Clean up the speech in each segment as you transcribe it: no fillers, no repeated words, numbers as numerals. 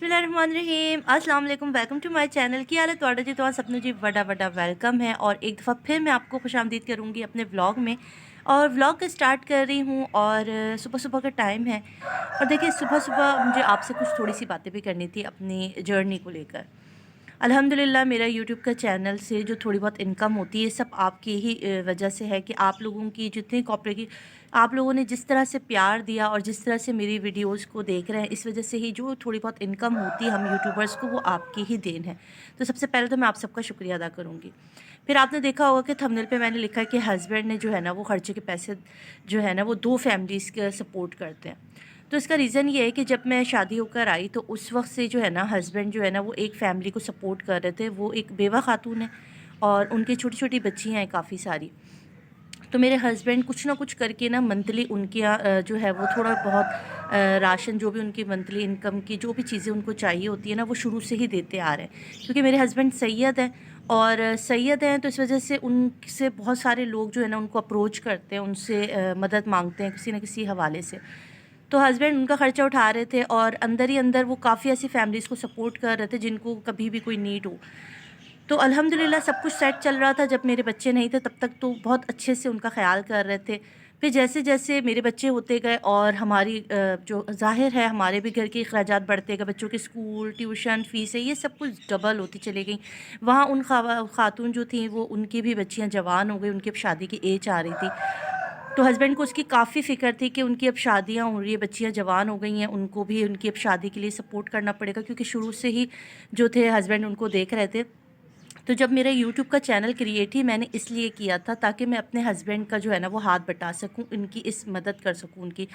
बिस्मिल्लाहिर्रहमानिर्रहीम अस्सलाम वालेकुम वेलकम टू माय चैनल। की हाल है तुहाडा जी? तो सबनों जी बड़ा बड़ा वेलकम है और एक दफ़ा फिर मैं आपको खुशामदीद करूँगी अपने व्लॉग में। और व्लॉग का स्टार्ट कर रही हूँ और सुबह सुबह का टाइम है। और देखिए सुबह सुबह मुझे आपसे कुछ थोड़ी सी बातें भी करनी थी अपनी जर्नी को लेकर। अल्हम्दुलिल्लाह मेरा यूट्यूब का चैनल से जो थोड़ी बहुत इनकम होती है सब आपकी ही वजह से है कि आप लोगों की जितनी कॉपरेट की आप लोगों ने जिस तरह से प्यार दिया और जिस तरह से मेरी वीडियोस को देख रहे हैं, इस वजह से ही जो थोड़ी बहुत इनकम होती है हम यूट्यूबर्स को, वो आपकी ही देन है। तो सबसे पहले तो मैं आप सबका शुक्रिया अदा करूँगी। फिर आपने देखा होगा कि थंबनेल पे मैंने लिखा है कि हस्बैंड ने जो है ना वो खर्चे के पैसे जो है ना वो 2 फैमिलीज़ का सपोर्ट करते हैं। तो इसका रीज़न ये है कि जब मैं शादी होकर आई तो उस वक़्त से जो है ना हस्बैंड जो है ना वो एक फ़ैमिली को सपोर्ट कर रहे थे। वो एक बेवा ख़ातून है और उनकी छोटी-छोटी बच्चियाँ हैं काफ़ी सारी। तो मेरे हस्बैंड कुछ ना कुछ करके ना मंथली उनके यहाँ जो है वो थोड़ा बहुत राशन, जो भी उनकी मंथली इनकम की जो भी चीज़ें उनको चाहिए होती है ना, वो शुरू से ही देते आ रहे हैं। क्योंकि मेरे हस्बैंड सैयद हैं और सैयद हैं तो इस वजह से उनसे बहुत सारे लोग जो है ना उनको अप्रोच करते हैं, उनसे मदद माँगते हैं किसी न किसी हवाले से। तो हस्बैंड उनका ख़र्चा उठा रहे थे और अंदर ही अंदर वो काफ़ी ऐसी फैमिलीज़ को सपोर्ट कर रहे थे जिनको कभी भी कोई नीड हो। तो अल्हम्दुलिल्लाह सब कुछ सेट चल रहा था। जब मेरे बच्चे नहीं थे तब तक तो बहुत अच्छे से उनका ख़्याल कर रहे थे। फिर जैसे-जैसे मेरे बच्चे होते गए और हमारी जो ज़ाहिर है हमारे भी घर के अखराजात बढ़ते गए, बच्चों के स्कूल, ट्यूशन, फ़ीसें ये सब कुछ डबल होती चली गई। वहाँ उन ख़ातून जो थीं वो उनकी भी बच्चियाँ जवान हो गई, उनकी अब शादी की एज आ रही थी। तो हस्बैंड को उसकी काफ़ी फ़िक्र थी कि उनकी अब शादियाँ हो रही है, बच्चियाँ जवान हो गई हैं, उनको भी उनकी अब शादी के लिए सपोर्ट करना पड़ेगा क्योंकि शुरू से ही जो थे हस्बैंड उनको देख रहे थे। तो जब मेरा यूट्यूब का चैनल क्रिएट ही मैंने इसलिए किया था ताकि मैं अपने हस्बैंड का जो है ना वो हाथ बटा सकूं, इनकी इस मदद कर सकूं उनकी।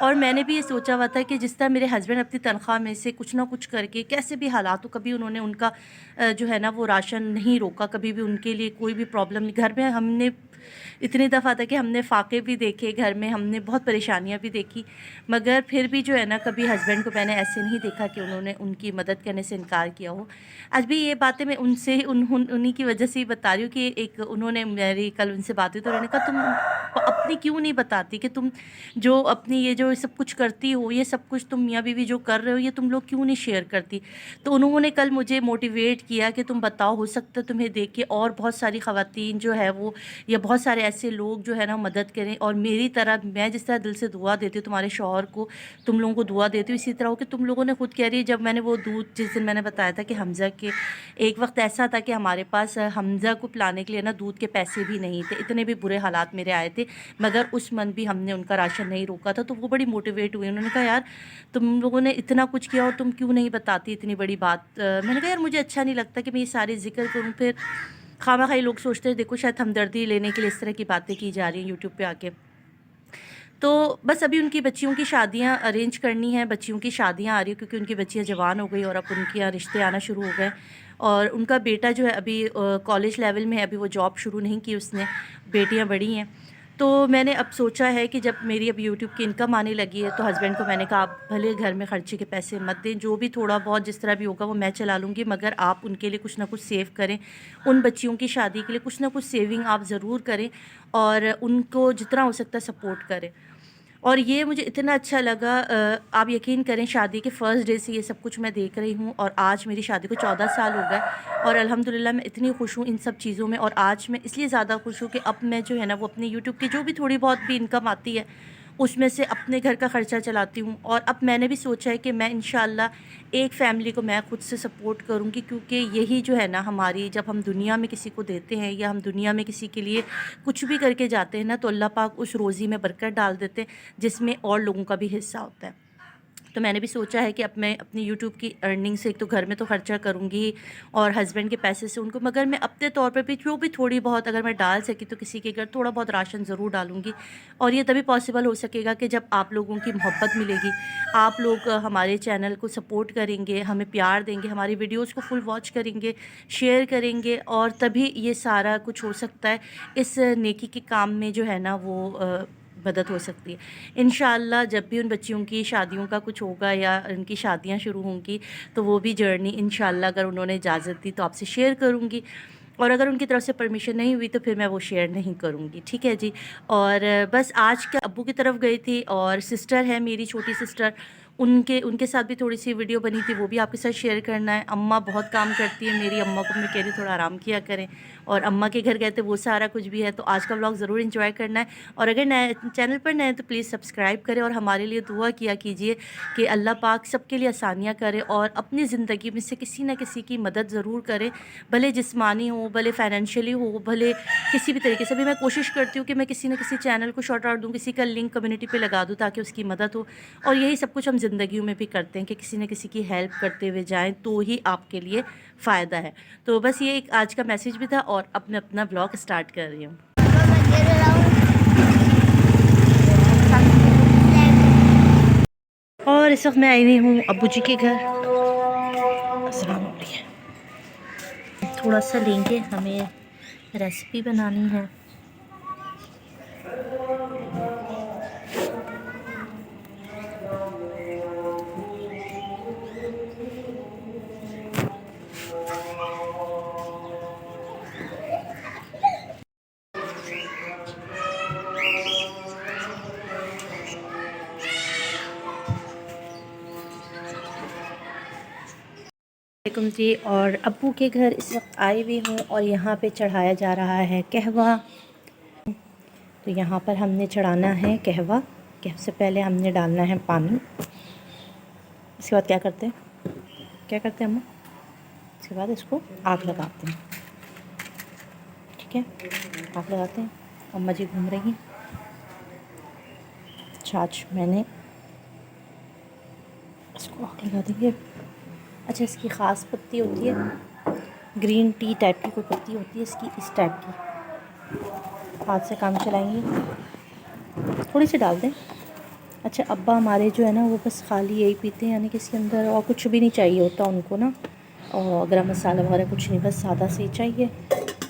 और मैंने भी ये सोचा हुआ था कि जिस तरह मेरे हस्बैंड अपनी तनख्वाह में से कुछ ना कुछ करके कैसे भी हालात हो, कभी उन्होंने उनका जो है ना वो राशन नहीं रोका, कभी भी उनके लिए कोई भी प्रॉब्लम नहीं। घर में हमने इतनी दफ़ा था कि हमने फाके भी देखे, घर में हमने बहुत परेशानियाँ भी देखी, मगर फिर भी जो है ना कभी हस्बैंड को मैंने ऐसे नहीं देखा कि उन्होंने उनकी मदद करने से इनकार किया हो। आज भी ये बातें मैं उनसे उन्हीं की वजह से ही बता रही हूँ कि एक उन्होंने मेरी कल उनसे बात हुई तो उन्होंने कहा तुम अपनी क्यों नहीं बताती कि तुम जो अपनी ये जो सब कुछ करती हो, ये सब कुछ तुम मियाँ बीवी जो कर रहे हो ये तुम लोग क्यों नहीं शेयर करती। तो उन्होंने कल मुझे मोटिवेट किया कि तुम बताओ, हो सकता है तुम्हें देख के और बहुत सारी ख़वातीन जो है वो या बहुत सारे ऐसे लोग जो है ना मदद करें और मेरी तरह मैं जिस तरह दिल से दुआ देती हूँ तुम्हारे शौहर को, तुम लोगों को दुआ देती हूँ इसी तरह हो कि तुम लोगों ने खुद कह रही है। जब मैंने वो दूध जिस दिन मैंने बताया था कि हमज़ा के एक वक्त ऐसा था कि हमारे पास हमज़ा को पिलाने के लिए ना दूध के पैसे भी नहीं थे, इतने भी बुरे हालात मेरे आए थे, मगर उस मंथ भी हमने उनका राशन नहीं रोका था। तो वो बड़ी मोटिवेट हुई, उन्होंने कहा यार तुम लोगों ने इतना कुछ किया और तुम क्यों नहीं बताती इतनी बड़ी बात। मैंने कहा यार मुझे अच्छा नहीं लगता कि मैं ये सारे जिक्र करूँ, फिर खामा-खाई लोग सोचते हैं देखो शायद हमदर्दी लेने के लिए इस तरह की बातें की जा रही हैं यूट्यूब पे आके। तो बस अभी उनकी बच्चियों की शादियाँ अरेंज करनी है, बच्चियों की शादियाँ आ रही हैं क्योंकि उनकी बच्चियाँ जवान हो गई और अब उनके यहाँ रिश्ते आना शुरू हो गए। और उनका बेटा जो है अभी कॉलेज लेवल में है, अभी वो जॉब शुरू नहीं की उसने, बेटियाँ बड़ी हैं। तो मैंने अब सोचा है कि जब मेरी अब यूट्यूब की इनकम आने लगी है तो हस्बैंड को मैंने कहा आप भले घर में खर्चे के पैसे मत दें, जो भी थोड़ा बहुत जिस तरह भी होगा वो मैं चला लूँगी, मगर आप उनके लिए कुछ ना कुछ सेव करें। उन बच्चियों की शादी के लिए कुछ ना कुछ सेविंग आप ज़रूर करें और उनको जितना हो सकता है सपोर्ट करें। और ये मुझे इतना अच्छा लगा, आप यकीन करें शादी के फर्स्ट डे से ये सब कुछ मैं देख रही हूँ और आज मेरी शादी को 14 साल हो गए और अल्हम्दुलिल्लाह मैं इतनी खुश हूँ इन सब चीज़ों में। और आज मैं इसलिए ज़्यादा खुश हूँ कि अब मैं जो है ना वो अपने यूट्यूब की जो भी थोड़ी बहुत भी इनकम आती है उसमें से अपने घर का ख़र्चा चलाती हूँ। और अब मैंने भी सोचा है कि मैं इंशाल्लाह एक फ़ैमिली को मैं खुद से सपोर्ट करूँगी क्योंकि यही जो है ना हमारी, जब हम दुनिया में किसी को देते हैं या हम दुनिया में किसी के लिए कुछ भी करके जाते हैं ना तो अल्लाह पाक उस रोज़ी में बरकत डाल देते हैं जिसमें और लोगों का भी हिस्सा होता है। तो मैंने भी सोचा है कि अब मैं अपनी यूट्यूब की अर्निंग से एक तो घर में तो खर्चा करूँगी और हस्बैंड के पैसे से उनको, मगर मैं अपने तौर पे भी जो भी थोड़ी बहुत अगर मैं डाल सकी तो किसी के घर थोड़ा बहुत राशन ज़रूर डालूँगी। और ये तभी पॉसिबल हो सकेगा कि जब आप लोगों की मोहब्बत मिलेगी, आप लोग हमारे चैनल को सपोर्ट करेंगे, हमें प्यार देंगे, हमारी वीडियोज़ को फुल वॉच करेंगे, शेयर करेंगे और तभी ये सारा कुछ हो सकता है। इस नेकी के काम में जो है ना वो मदद हो सकती है। इंशाअल्लाह जब भी उन बच्चियों की शादियों का कुछ होगा या उनकी शादियाँ शुरू होंगी तो वो भी जर्नी इंशाअल्लाह अगर उन्होंने इजाज़त दी तो आपसे शेयर करूँगी और अगर उनकी तरफ से परमिशन नहीं हुई तो फिर मैं वो शेयर नहीं करूँगी, ठीक है जी। और बस आज क्या अब्बू की तरफ गई थी और सिस्टर है मेरी छोटी सिस्टर, उनके उनके साथ भी थोड़ी सी वीडियो बनी थी, वो भी आपके साथ शेयर करना है। अम्मा बहुत काम करती है मेरी, अम्मा को मैं कह रही थोड़ा आराम किया करें, और अम्मा के घर गए थे, वो सारा कुछ भी है। तो आज का व्लॉग ज़रूर एंजॉय करना है, और अगर नए चैनल पर नए तो प्लीज़ सब्सक्राइब करें और हमारे लिए दुआ किया कीजिए कि अल्लाह पाक सबके लिए आसानियाँ करे और अपनी ज़िंदगी में से किसी न किसी की मदद ज़रूर करे, भले जिस्मानी हो, भले फाइनेंशियली हो, भले किसी भी तरीके से भी। मैं कोशिश करती हूँ कि मैं किसी न किसी चैनल को शॉर्ट आउट दूँ, किसी का लिंक कम्युनिटी पे लगा दूँ ताकि उसकी मदद हो। और यही सब कुछ हम ज़िंदगी में भी करते हैं कि किसी न किसी की हेल्प करते हुए जाएँ तो ही आपके लिए फ़ायदा है। तो बस ये एक आज का मैसेज भी था, और अब मैं अपना ब्लॉग स्टार्ट कर रही हूँ। और इस वक्त मैं आई हुई हूँ अब्बू जी के घर। आसान हो रही है, थोड़ा सा लेंगे, हमें रेसिपी बनानी है। वालेकुम जी, और अब्बू के घर इस वक्त आई हुई हूँ, और यहाँ पे चढ़ाया जा रहा है कहवा। तो यहाँ पर हमने चढ़ाना है कहवा। कहवा से पहले हमने डालना है पानी। इसके बाद क्या करते हैं अम्मा? इसके बाद इसको आग लगाते हैं, ठीक है? आग लगाते हैं, अम्मा जी घूम रही हैं। छाछ मैंने इसको आग लगा देंगे। अच्छा, इसकी ख़ास पत्ती होती है, ग्रीन टी टाइप की कोई पत्ती होती है इसकी, इस टाइप की। हाथ से काम चलाएंगे, थोड़ी सी डाल दें। अच्छा, अब्बा हमारे जो है ना वो बस खाली यही पीते हैं, यानी कि इसके अंदर और कुछ भी नहीं चाहिए होता उनको ना, और गरम मसाला वगैरह कुछ नहीं, बस सादा से ही चाहिए।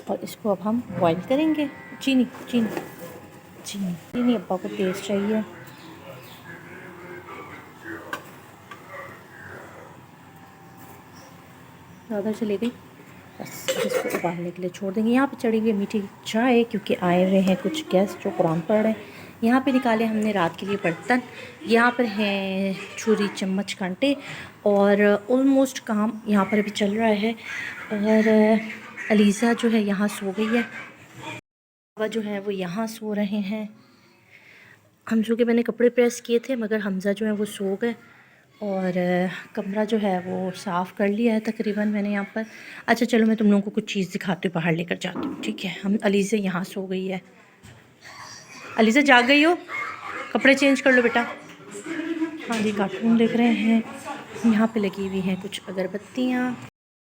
और इसको अब हम बॉईल करेंगे। चीनी चीनी चीनी चीनी अब्बा को तेज़ चाहिए। ज़्यादा चली गई, बस इसको उबालने के लिए छोड़ देंगे। यहाँ पे चढ़ी हुई मीठी चाय, क्योंकि आए हुए हैं कुछ गेस्ट जो कुरान पढ़ रहे हैं। यहाँ पे निकाले हमने रात के लिए बर्तन। यहाँ पर हैं छुरी चम्मच कांटे, और ऑलमोस्ट काम यहाँ पर भी चल रहा है। और अलीज़ा जो है यहाँ सो गई है, बाबा जो है वो यहाँ सो रहे हैं। हम जो कि मैंने कपड़े प्रेस किए थे, मगर हमज़ा जो है वो सो गए। और कमरा जो है वो साफ़ कर लिया है तकरीबन मैंने यहाँ पर। अच्छा चलो, मैं तुम लोगों को कुछ चीज़ दिखाती हूँ, बाहर लेकर जाती हूँ, ठीक है? हम अलीज़ा यहाँ सो गई है। अलीज़ा जाग गई हो? कपड़े चेंज कर लो बेटा। हाँ जी, कार्टून देख रहे हैं। यहाँ पे लगी हुई हैं कुछ अगरबत्तियाँ।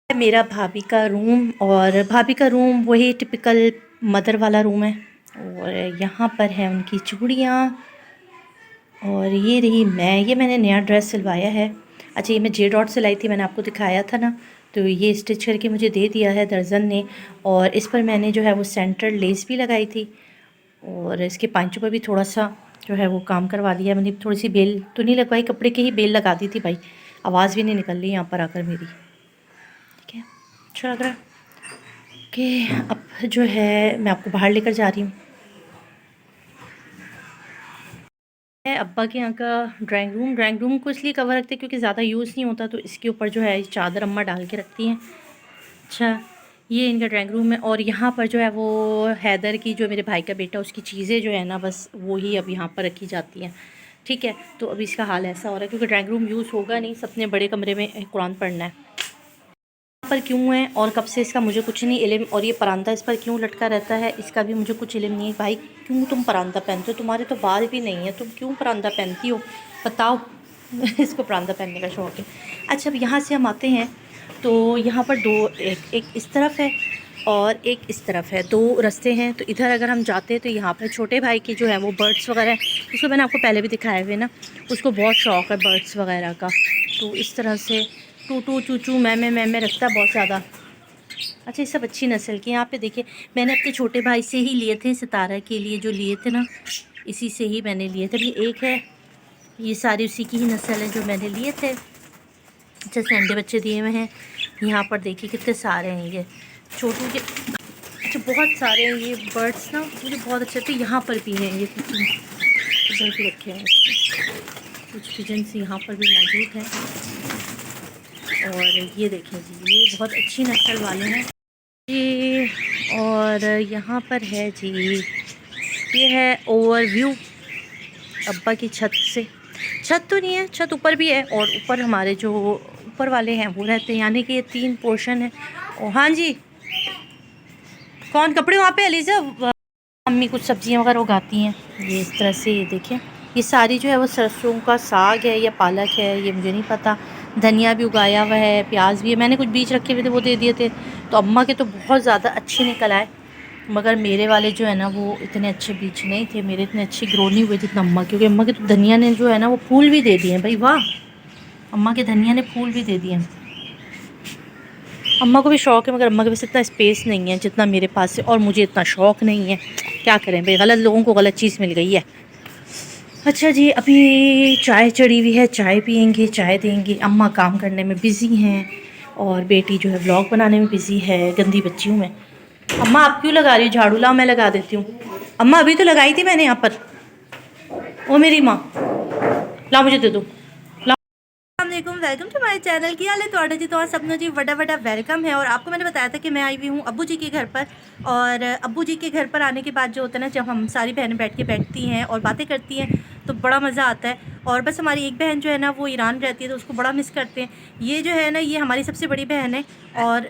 मेरा भाभी का रूम, और भाभी का रूम वही टिपिकल मदर वाला रूम है। और यहाँ पर है उनकी चूड़ियाँ, और ये रही मैं। ये मैंने नया ड्रेस सिलवाया है। अच्छा, ये मैं जे डॉट सिलाई थी, मैंने आपको दिखाया था ना, तो ये स्टिच करके मुझे दे दिया है दर्जन ने। और इस पर मैंने जो है वो सेंटर लेस भी लगाई थी, और इसके पांचों पर भी थोड़ा सा जो है वो काम करवा लिया मैंने। थोड़ी सी बेल तो नहीं लगवाई, कपड़े की ही बेल लगा दी थी भाई, आवाज़ भी नहीं निकल रही यहाँ पर आकर मेरी, ठीक है? अच्छा लग रहा है कि अब जो है मैं आपको बाहर लेकर जा रही हूँ। अब्बा के यहाँ का ड्राइंग रूम को इसलिए कवर रखते हैं क्योंकि ज़्यादा यूज़ नहीं होता, तो इसके ऊपर जो है चादर अम्मा डाल के रखती हैं। अच्छा, ये इनका ड्राइंग रूम है, और यहाँ पर जो है वो हैदर की, जो मेरे भाई का बेटा, उसकी चीज़ें जो है ना बस वो ही अब यहाँ पर रखी जाती हैं, ठीक है? तो अभी इसका हाल ऐसा हो रहा है क्योंकि ड्राइंग रूम यूज़ होगा नहीं, सबने बड़े कमरे में कुरान पढ़ना है। पर क्यों है और कब से इसका मुझे कुछ नहीं इल्म, और ये परांदा इस पर क्यों लटका रहता है इसका भी मुझे कुछ इल्म नहीं है। भाई क्यों तुम परांदा पहनते हो? तुम्हारे तो बाल भी नहीं है, तुम क्यों परांदा पहनती हो बताओ? इसको परांदा पहनने का शौक़ है। अच्छा, अब यहाँ से हम आते हैं तो यहाँ पर दो, एक इस तरफ है और एक इस तरफ है, दो रास्ते हैं। तो इधर अगर हम जाते हैं तो यहाँ पर छोटे भाई की जो है वो बर्ड्स वगैरह, उसको मैंने आपको पहले भी दिखाए हुए ना, उसको बहुत शौक़ है बर्ड्स वगैरह का। तो इस तरह से टू टू चू चू मैं रखता है बहुत ज़्यादा। अच्छा, ये सब अच्छी नस्ल के। यहाँ पे देखिए, मैंने अपने छोटे भाई से ही लिए थे, सितारा के लिए जो लिए थे ना, इसी से ही मैंने लिए थे। ये एक है, ये सारी उसी की ही नस्ल है जो मैंने लिए थे। अच्छा, सैंडे बच्चे दिए हुए हैं। यहाँ पर देखिए कितने सारे हैं ये छोटू के। अच्छा, बहुत सारे हैं ये बर्ड्स ना, मुझे बहुत अच्छे लगते हैं। यहाँ पर भी हैं ये, इधर भी रखे हैं। कुछ पिजन्स यहाँ पर भी मौजूद हैं। और ये देखें जी, ये बहुत अच्छी नस्ल वाले हैं जी। और यहाँ पर है जी, ये है ओवरव्यू अब्बा की छत से। छत तो नहीं है, छत ऊपर भी है, और ऊपर हमारे जो ऊपर वाले हैं वो रहते हैं, यानी कि ये 3 पोर्शन है। और हाँ जी, कौन कपड़े वहाँ पे अलीज़ा? मम्मी कुछ सब्जियाँ वगैरह उगाती हैं। ये इस तरह से, ये देखें, ये सारी जो है वो सरसों का साग है या पालक है, ये मुझे नहीं पता। धनिया भी उगाया हुआ है, प्याज भी है। मैंने कुछ बीज रखे हुए थे, वो दे दिए थे। तो अम्मा के तो बहुत ज़्यादा अच्छे निकल आए, मगर मेरे वाले जो है ना वो इतने अच्छे बीज नहीं थे, मेरे इतने अच्छे ग्रो नहीं हुए जितना अम्मा, क्योंकि अम्मा के तो धनिया ने जो है ना वो फूल भी दे दिए हैं। भाई वाह, अम्मा के धनिया ने फूल भी दे दिए हैं। अम्मा को भी शौक़ है, मगर अम्मा के पास इतना स्पेस नहीं है जितना मेरे पास है, और मुझे इतना शौक़ नहीं है। क्या करें भाई, गलत लोगों को गलत चीज़ मिल गई है। अच्छा जी, अभी चाय चढ़ी हुई है, चाय पियेंगे, चाय देंगे। अम्मा काम करने में बिज़ी हैं, और बेटी जो है व्लॉग बनाने में बिज़ी है। गंदी बच्ची हूँ मैं। अम्मा आप क्यों लगा रही हो झाड़ू? लाओ मैं लगा देती हूँ। अम्मा अभी तो लगाई थी मैंने यहाँ पर। ओ मेरी माँ, लाओ मुझे दे दो। अस्सलामुअलैकुम, वेलकम टू माय चैनल। की हाल है तुहाडा जी? तो सबनों जी बड़ा बड़ा वेलकम है। और आपको मैंने बताया था कि मैं आई हुई हूँ अब्बू जी के घर पर। और अब्बू जी के घर पर आने के बाद जो होता है ना, जब हम सारी बहनें बैठती हैं और बातें करती हैं तो बड़ा मज़ा आता है। और बस हमारी एक बहन जो है ना वो ईरान रहती है, तो उसको बड़ा मिस करते हैं। ये जो है ना, ये हमारी सबसे बड़ी बहन है। और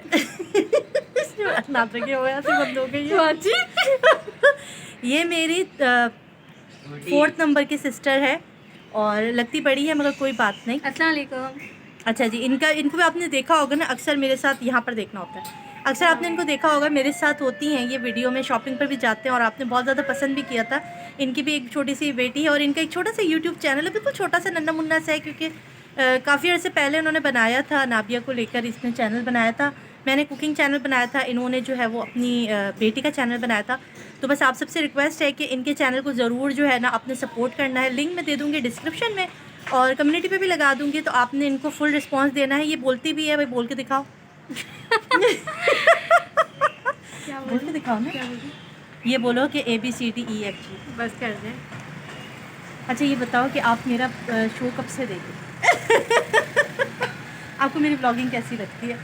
ये मेरी 4th नंबर की सिस्टर है, और लगती बड़ी है मगर कोई बात नहीं। अस्सलाम वालेकुम। अच्छा जी, इनको भी आपने देखा होगा ना, अक्सर मेरे साथ यहाँ पर देखना होता है। अक्सर आपने इनको देखा होगा, मेरे साथ होती हैं ये वीडियो में, शॉपिंग पर भी जाते हैं, और आपने बहुत ज़्यादा पसंद भी किया था। इनकी भी एक छोटी सी बेटी है, और इनका एक छोटा सा यूट्यूब चैनल है, बिल्कुल छोटा सा नन्ना मुन्ना सा है, क्योंकि काफ़ी अर्से पहले उन्होंने बनाया था नाबिया को लेकर, इसने चैनल बनाया था। मैंने कुकिंग चैनल बनाया था, इन्होंने जो है वो अपनी बेटी का चैनल बनाया था। तो बस आप सबसे रिक्वेस्ट है कि इनके चैनल को ज़रूर जो है ना आपने सपोर्ट करना है। लिंक मैं दे दूँगी डिस्क्रिप्शन में, और कम्युनिटी पे भी लगा दूँगी। तो आपने इनको फुल रिस्पांस देना है। ये बोलती भी है, भाई बोल के दिखाओ। क्या बोल के दिखाओ ना। क्या ये बोलो कि ABCDEFG। बस कर दें। अच्छा ये बताओ कि आप मेरा शो कब से देखें? आपको मेरी ब्लॉगिंग कैसी लगती है?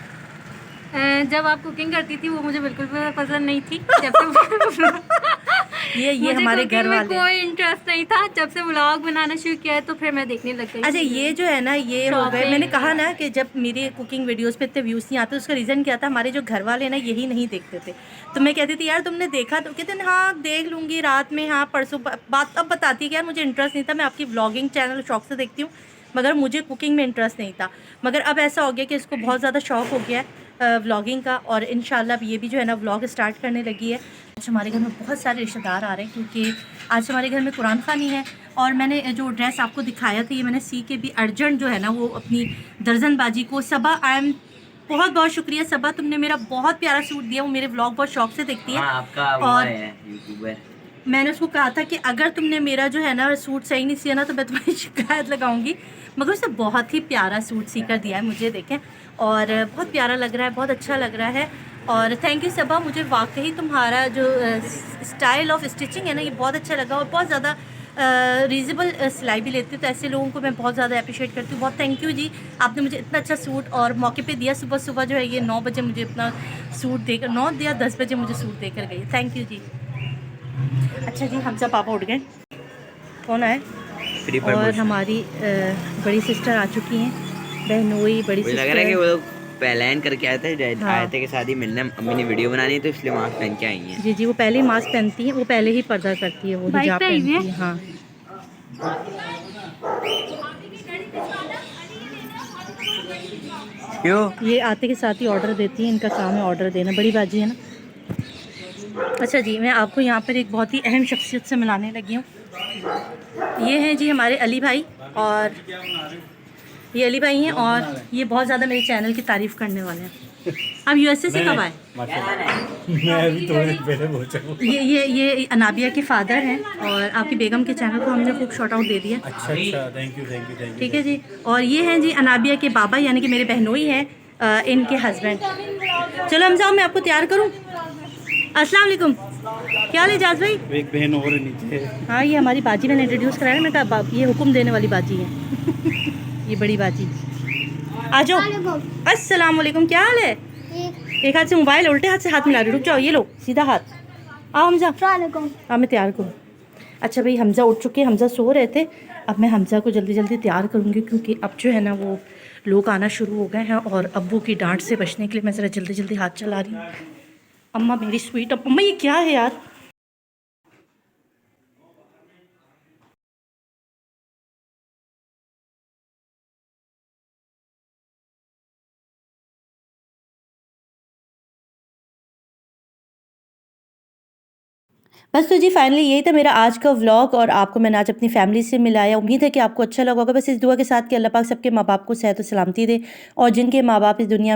जब आप कुकिंग करती थी वो मुझे बिल्कुल भी पसंद नहीं थी। जब से ये हमारे घर वाले, कोई इंटरेस्ट नहीं था। जब से व्लॉग बनाना शुरू किया है तो फिर मैं देखने लग गई। अच्छा ये जो है ना, ये हो गए, मैंने कहा ना कि जब मेरी कुकिंग वीडियोस पे इतने व्यूज़ नहीं आते, उसका रीज़न क्या था? हमारे जो घर वाले ना यही नहीं देखते थे। तो मैं कहती थी यार तुमने देखा? तो कहते हाँ देख लूँगी रात में, हाँ परसों। बात अब बताती है कि यार मुझे इंटरेस्ट नहीं था, मैं आपकी व्लॉगिंग चैनल शौक से देखती हूँ, मगर मुझे कुकिंग में इंटरेस्ट नहीं था। मगर अब ऐसा हो गया कि इसको बहुत ज़्यादा शौक़ हो गया है व्लॉगिंग का, और इंशाल्लाह ये भी जो है ना व्लॉग स्टार्ट करने लगी है। आज हमारे घर में बहुत सारे रिश्तेदार आ रहे हैं, क्योंकि आज हमारे घर में कुरान ख़ानी है। और मैंने जो ड्रेस आपको दिखाया था, ये मैंने सी के भी अर्जेंट जो है ना वो अपनी दर्जनबाजी को, सबा आई एम बहुत बहुत शुक्रिया सबा, तुमने मेरा बहुत प्यारा सूट दिया। वो मेरे व्लॉग बहुत शौक से देखती है। आपका और है यूट्यूबर। मैंने उसको कहा था कि अगर तुमने मेरा जो है ना सूट सही नहीं सिया ना तो मैं तुम्हारी शिकायत लगाऊंगी, मगर उसने बहुत ही प्यारा सूट सी कर दिया है मुझे, देखें, और बहुत प्यारा लग रहा है, बहुत अच्छा लग रहा है। और थैंक यू सबा, मुझे वाकई तुम्हारा जो स्टाइल ऑफ स्टिचिंग है ना ये बहुत अच्छा लगा, और बहुत ज़्यादा रीज़नेबल सिलाई भी लेती हूँ, तो ऐसे लोगों को मैं बहुत ज़्यादा अप्रिशिएट करती हूँ। बहुत थैंक यू जी, आपने मुझे इतना अच्छा सूट और मौके पे दिया। सुबह सुबह जो है ये 9 बजे मुझे अपना सूट देकर, 9 या 10 बजे मुझे सूट देकर गई। थैंक यू जी। अच्छा जी, हमसा पापा उठ गए, कौन आए? और हमारी बड़ी सिस्टर आ चुकी हैं, बहनोई बड़ी सिस्टर। लग रहा है कि वो लोग प्लान करके आए थे, हाँ। आए थे कि शादी मिलने, अम्मी ने वीडियो बनानी है तो इसलिए मास्क पहन के आई हैं। जी जी, वो पहले ही मास्क पहनती हैं, वो पहले ही पर्दा करती है, वो हिजाब पहनती है। हाँ क्यों? ये आते के साथ ही ऑर्डर देती है, इनका काम है ऑर्डर देना, बड़ी बाजी है ना। अच्छा जी, मैं आपको यहाँ पर एक बहुत ही अहम शख्सियत से मिलाने लगी हूँ। ये हैं जी हमारे अली भाई, और ये अली भाई हैं, और ये बहुत ज़्यादा मेरे चैनल की तारीफ़ करने वाले हैं। आप USA से कब आए? मैं अभी थोड़ी देर पहले पहुंचा हूँ। ये अनाबिया के फादर हैं, और आपकी बेगम के चैनल को हमने खूब शॉर्ट आउट दे दिया। अच्छा, थैंक यू। ठीक है जी। और ये हैं जी अनाबिया के बाबा, यानी कि मेरे बहनोई हैं, इनके हस्बैंड। चलो हमजा, मैं आपको तैयार करूँ। अस्सलाम वालेकुम। क्या हाल है एजाज भाई? एक बहन और है नीचे। हाँ, ये हमारी बाजी मैंने इंट्रोड्यूस कराया। मैं कहा ये हुक्म देने वाली बाजी है। ये बड़ी बाजी। आ जाओ। अस्सलाम वालेकुम, क्या हाल है? एक हाथ से मोबाइल उल्टे हाथ से हाथ मिला रही, रुक जाओ, ये लो सीधा हाथ। आओ हमजा। हाँ मैं तैयार करूँ। अच्छा भाई, हमजा उठ चुके हैं, हमजा सो रहे थे। अब मैं हमजा को जल्दी जल्दी तैयार करूँगी क्योंकि अब जो है ना वो लोग आना शुरू हो गए हैं और अब्बू की डांट से बचने के लिए मैं ज़रा जल्दी जल्दी हाथ चला रही हूँ। अम्मा मेरी स्वीट अम्मा, ये क्या है यार? बस तो जी फाइनली यही था मेरा आज का व्लॉग और आपको मैंने आज अपनी फैमिली से मिलाया। उम्मीद है कि आपको अच्छा लगा होगा। बस इस दुआ के साथ कि अल्लाह पाक सबके माँ बाप को सेहत और सलामती दे और जिनके माँ बाप इस दुनिया